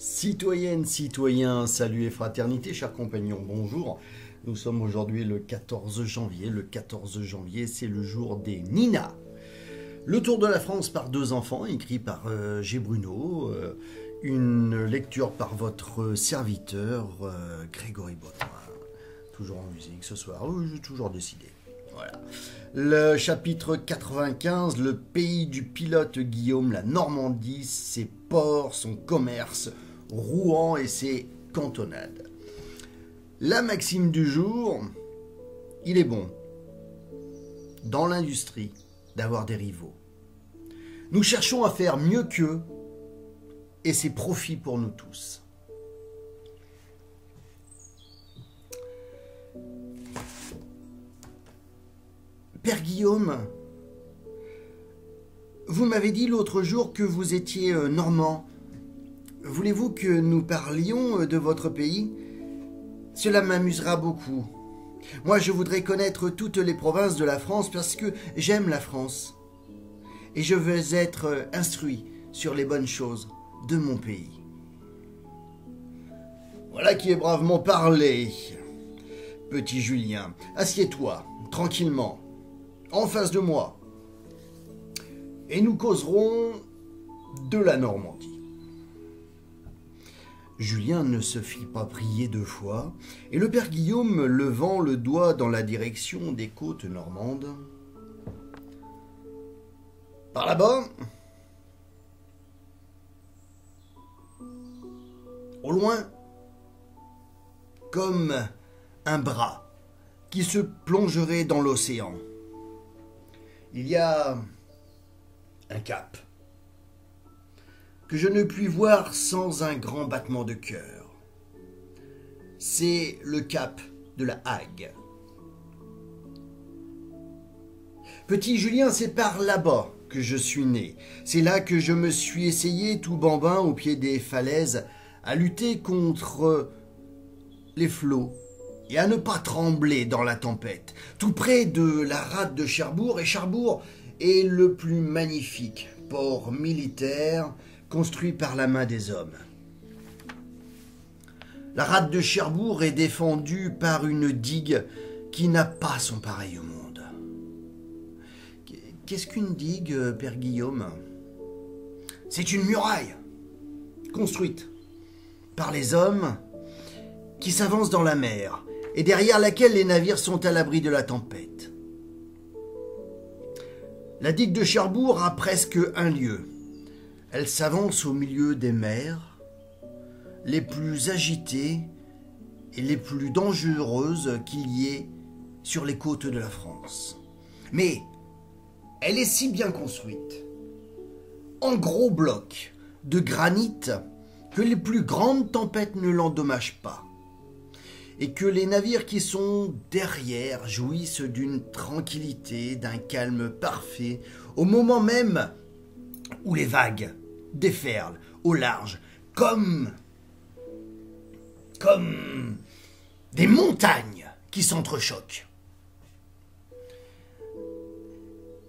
Citoyennes, citoyens, salut et fraternité, chers compagnons, bonjour. Nous sommes aujourd'hui le 14 janvier. Le 14 janvier, c'est le jour des Nina. Le Tour de la France par deux enfants, écrit par G. Bruno. Une lecture par votre serviteur, Grégory Baudouin. Toujours en musique ce soir, j'ai toujours décidé. Voilà. Le chapitre 95, le pays du pilote Guillaume, la Normandie, ses ports, son commerce, Rouen et ses cantonades. La maxime du jour, il est bon, dans l'industrie, d'avoir des rivaux. Nous cherchons à faire mieux qu'eux, et c'est profit pour nous tous. Père Guillaume, vous m'avez dit l'autre jour que vous étiez normand. Voulez-vous que nous parlions de votre pays? Cela m'amusera beaucoup. Moi, je voudrais connaître toutes les provinces de la France parce que j'aime la France. Et je veux être instruit sur les bonnes choses de mon pays. Voilà qui est bravement parlé. Petit Julien, assieds-toi, tranquillement, en face de moi. Et nous causerons de la Normandie. Julien ne se fit pas prier deux fois, et le père Guillaume, levant le doigt dans la direction des côtes normandes. Par là-bas, au loin, comme un bras qui se plongerait dans l'océan, il y a un cap que je ne puis voir sans un grand battement de cœur. C'est le cap de la Hague. Petit Julien, c'est par là-bas que je suis né. C'est là que je me suis essayé tout bambin au pied des falaises à lutter contre les flots et à ne pas trembler dans la tempête, tout près de la rade de Cherbourg. Et Cherbourg est le plus magnifique port militaire construit par la main des hommes. La rade de Cherbourg est défendue par une digue qui n'a pas son pareil au monde. Qu'est-ce qu'une digue, Père Guillaume? C'est une muraille construite par les hommes qui s'avancent dans la mer et derrière laquelle les navires sont à l'abri de la tempête. La digue de Cherbourg a presque un lieues. Elle s'avance au milieu des mers, les plus agitées et les plus dangereuses qu'il y ait sur les côtes de la France. Mais elle est si bien construite, en gros blocs de granit, que les plus grandes tempêtes ne l'endommagent pas, et que les navires qui sont derrière jouissent d'une tranquillité, d'un calme parfait, au moment même où les vagues déferlent au large, comme des montagnes qui s'entrechoquent.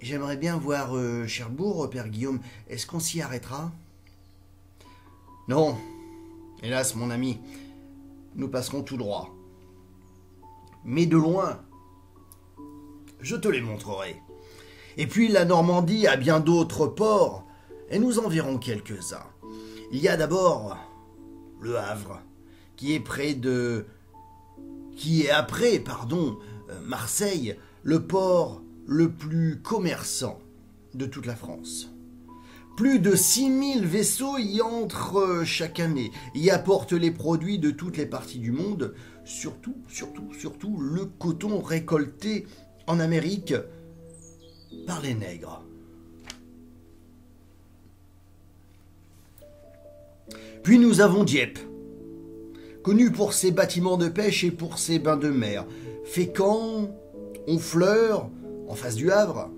J'aimerais bien voir Cherbourg, Père Guillaume. Est-ce qu'on s'y arrêtera? Non, hélas, mon ami, nous passerons tout droit. Mais de loin, je te les montrerai. Et puis la Normandie a bien d'autres ports, et nous en verrons quelques-uns. Il y a d'abord le Havre, qui est après Marseille, le port le plus commerçant de toute la France. Plus de 6000 vaisseaux y entrent chaque année, y apportent les produits de toutes les parties du monde, surtout le coton récolté en Amérique par les nègres. Puis nous avons Dieppe, connu pour ses bâtiments de pêche et pour ses bains de mer. Fécamp, Honfleur, en face du Havre,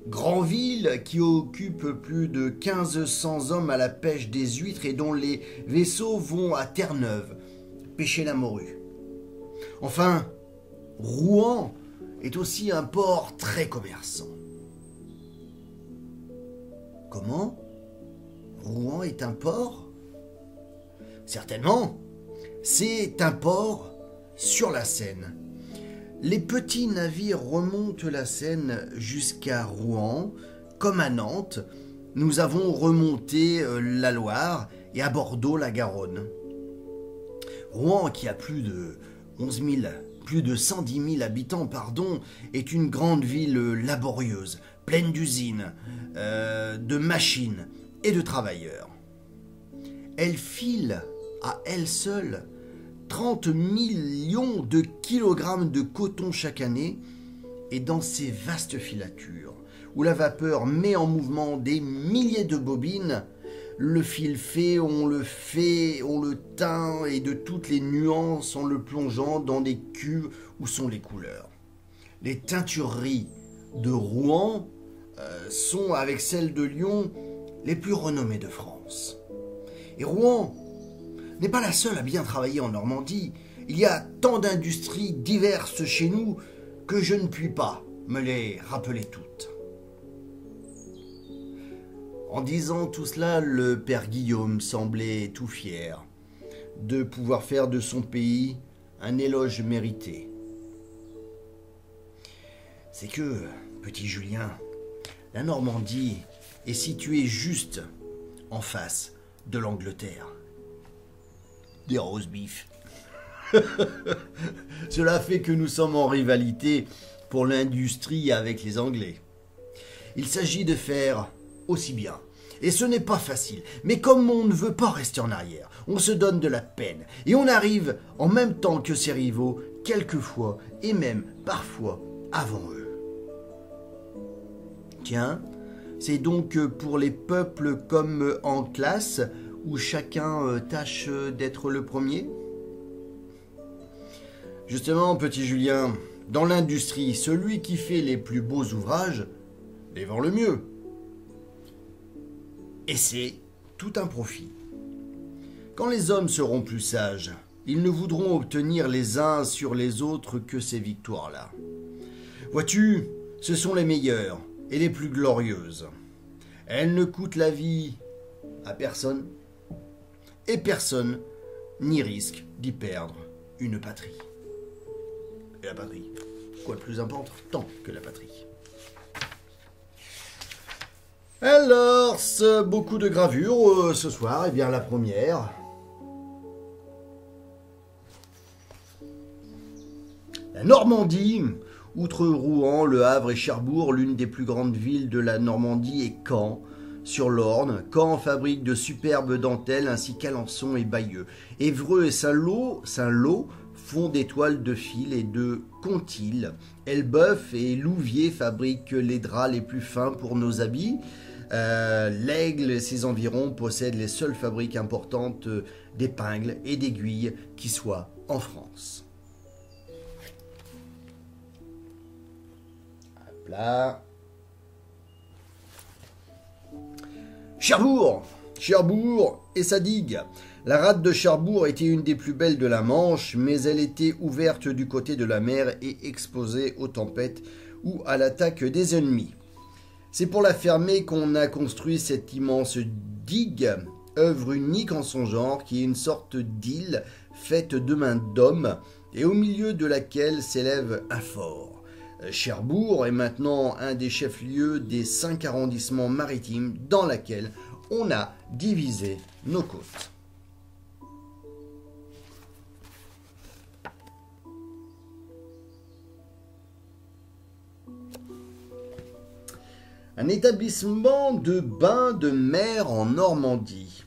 Granville, qui occupe plus de 1500 hommes à la pêche des huîtres et dont les vaisseaux vont à Terre-Neuve pêcher la morue. Enfin, Rouen est aussi un port très commerçant. Comment? Rouen est un port? Certainement, c'est un port sur la Seine. Les petits navires remontent la Seine jusqu'à Rouen, comme à Nantes. Nous avons remonté la Loire et à Bordeaux la Garonne. Rouen, qui a plus de 110 000 habitants, est une grande ville laborieuse, pleine d'usines, de machines et de travailleurs. Elle file à elle seule 30 millions de kilogrammes de coton chaque année, et dans ces vastes filatures, où la vapeur met en mouvement des milliers de bobines, le fil on le teint et de toutes les nuances en le plongeant dans des cuves où sont les couleurs. Les teintureries de Rouen sont, avec celles de Lyon, les plus renommées de France. Et Rouen n'est pas la seule à bien travailler en Normandie. Il y a tant d'industries diverses chez nous que je ne puis pas me les rappeler toutes. En disant tout cela, le père Guillaume semblait tout fier de pouvoir faire de son pays un éloge mérité. C'est que, petit Julien, la Normandie est située juste en face de l'Angleterre. Des roast beef. Cela fait que nous sommes en rivalité pour l'industrie avec les Anglais. Il s'agit de faire aussi bien. Et ce n'est pas facile. Mais comme on ne veut pas rester en arrière, on se donne de la peine. Et on arrive en même temps que ses rivaux, quelquefois, et même parfois avant eux. Tiens, c'est donc pour les peuples comme en classe, où chacun tâche d'être le premier? Justement, petit Julien, dans l'industrie, celui qui fait les plus beaux ouvrages les vend le mieux. Et c'est tout un profit. Quand les hommes seront plus sages, ils ne voudront obtenir les uns sur les autres que ces victoires-là. Vois-tu, ce sont les meilleures et les plus glorieuses. Elles ne coûtent la vie à personne, et personne n'y risque d'y perdre une patrie. Et la patrie, quoi de plus important que la patrie? Alors, beaucoup de gravures ce soir. Eh bien, la première. La Normandie. Outre Rouen, Le Havre et Cherbourg, l'une des plus grandes villes de la Normandie est Caen, sur l'Orne. Caen fabrique de superbes dentelles, ainsi qu'Alençon et Bayeux. Évreux et Saint-Lô font des toiles de fil et de comptines. Elbeuf et Louviers fabriquent les draps les plus fins pour nos habits. L'Aigle et ses environs possèdent les seules fabriques importantes d'épingles et d'aiguilles qui soient en France. Hop là. Cherbourg et sa digue. La rade de Cherbourg était une des plus belles de la Manche, mais elle était ouverte du côté de la mer et exposée aux tempêtes ou à l'attaque des ennemis. C'est pour la fermer qu'on a construit cette immense digue, œuvre unique en son genre, qui est une sorte d'île faite de mains d'hommes et au milieu de laquelle s'élève un fort. Cherbourg est maintenant un des chefs-lieux des 5 arrondissements maritimes dans lesquels on a divisé nos côtes. Un établissement de bains de mer en Normandie.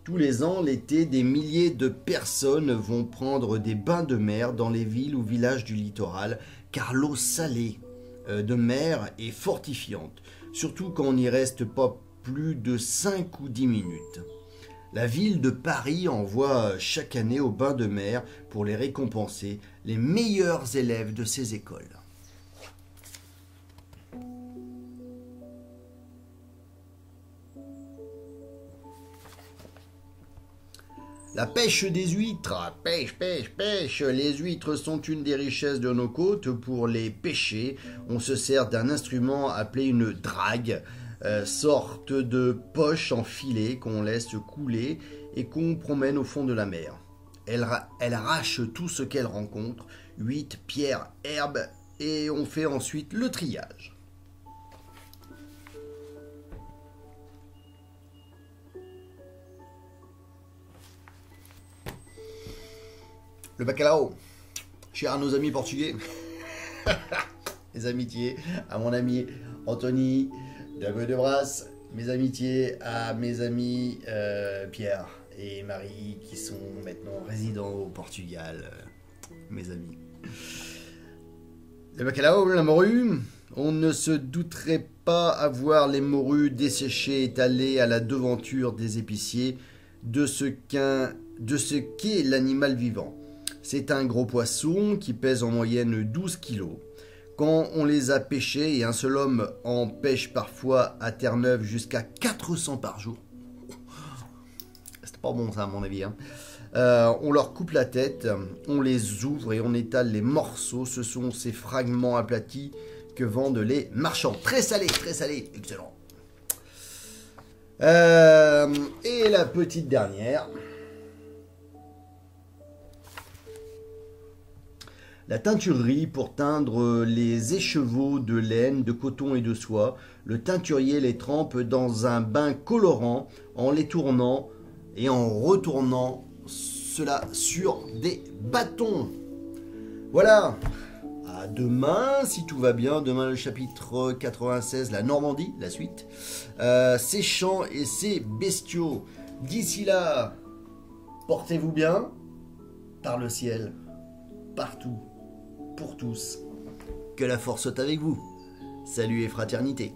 Tous les ans, l'été, des milliers de personnes vont prendre des bains de mer dans les villes ou villages du littoral, car l'eau salée de mer est fortifiante, surtout quand on n'y reste pas plus de 5 ou 10 minutes. La ville de Paris envoie chaque année aux bains de mer, pour les récompenser, les meilleurs élèves de ses écoles. La pêche des huîtres, pêche. Les huîtres sont une des richesses de nos côtes. Pour les pêcher, on se sert d'un instrument appelé une drague. sorte de poche en filet qu'on laisse couler et qu'on promène au fond de la mer. Elle arrache tout ce qu'elle rencontre, huîtres, pierres, herbes, et on fait ensuite le triage. Le bacalao, cher à nos amis portugais, mes amitiés à mon ami Anthony Daveux de Brasse, mes amitiés à mes amis Pierre et Marie qui sont maintenant résidents au Portugal, mes amis. Le bacalao, la morue, on ne se douterait pas à voir les morues desséchées étalées à la devanture des épiciers de ce qu'est l'animal vivant. C'est un gros poisson qui pèse en moyenne 12 kilos. Quand on les a pêchés, et un seul homme en pêche parfois à Terre-Neuve jusqu'à 400 par jour. C'est pas bon ça à mon avis. Hein. On leur coupe la tête, on les ouvre et on étale les morceaux. Ce sont ces fragments aplatis que vendent les marchands. Très salé, excellent. Et la petite dernière. La teinturerie pour teindre les écheveaux de laine, de coton et de soie. Le teinturier les trempe dans un bain colorant en les tournant et en retournant cela sur des bâtons. Voilà. À demain, si tout va bien. Demain, le chapitre 96, la Normandie, la suite. Ces champs et ces bestiaux. D'ici là, portez-vous bien. Par le ciel. Partout. Pour tous. Que la force soit avec vous. Salut et fraternité.